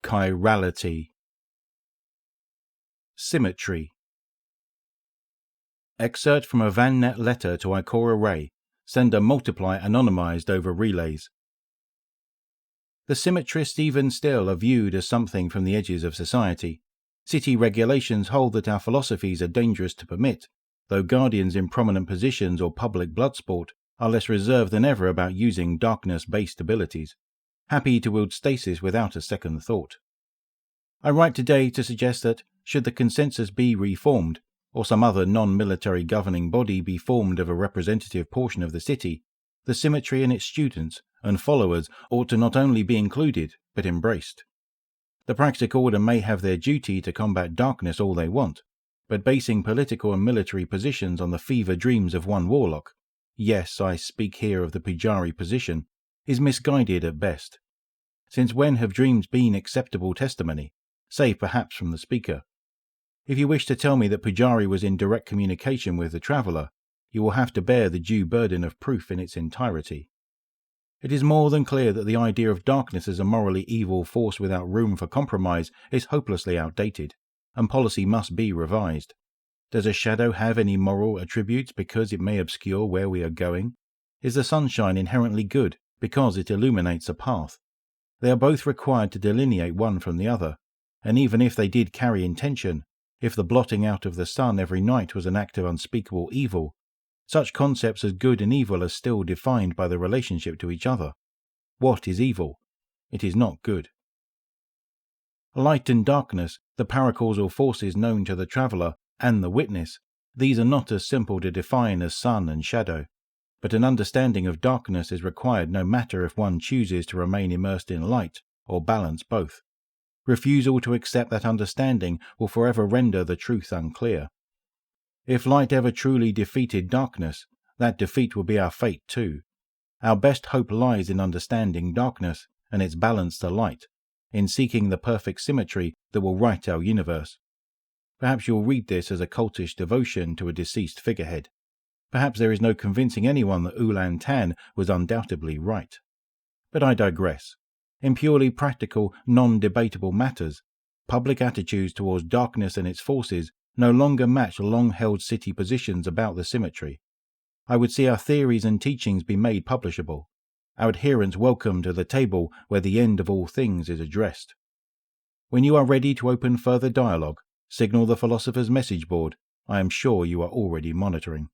Chirality. Symmetry. Excerpt from a VanNet letter to Ikora Ray. Sender multiply anonymized over relays. The symmetrists even still are viewed as something from the edges of society. City regulations hold that our philosophies are dangerous to permit, though guardians in prominent positions or public bloodsport are less reserved than ever about using darkness-based abilities, happy to wield stasis without a second thought. I write today to suggest that, should the consensus be reformed, or some other non-military governing body be formed of a representative portion of the city, the Symmetry and its students and followers ought to not only be included, but embraced. The Praxic Order may have their duty to combat darkness all they want, but basing political and military positions on the fever dreams of one warlock, yes, I speak here of the Pujari position, is misguided at best. Since when have dreams been acceptable testimony, save perhaps from the speaker? If you wish to tell me that Pujari was in direct communication with the traveller, you will have to bear the due burden of proof in its entirety. It is more than clear that the idea of darkness as a morally evil force without room for compromise is hopelessly outdated, and policy must be revised. Does a shadow have any moral attributes because it may obscure where we are going? Is the sunshine inherently good because it illuminates a path? They are both required to delineate one from the other, and even if they did carry intention, if the blotting out of the sun every night was an act of unspeakable evil, such concepts as good and evil are still defined by the relationship to each other. What is evil? It is not good. Light and darkness, the paracausal forces known to the traveller and the witness, these are not as simple to define as sun and shadow, but an understanding of darkness is required no matter if one chooses to remain immersed in light or balance both. Refusal to accept that understanding will forever render the truth unclear. If light ever truly defeated darkness, that defeat will be our fate too. Our best hope lies in understanding darkness and its balance to light, in seeking the perfect symmetry that will right our universe. Perhaps you'll read this as a cultish devotion to a deceased figurehead. Perhaps there is no convincing anyone that Ulan Tan was undoubtedly right. But I digress. In purely practical, non-debatable matters, public attitudes towards darkness and its forces no longer match long-held city positions about the symmetry. I would see our theories and teachings be made publishable, our adherents welcome to the table where the end of all things is addressed. When you are ready to open further dialogue, signal the philosopher's message board. I am sure you are already monitoring.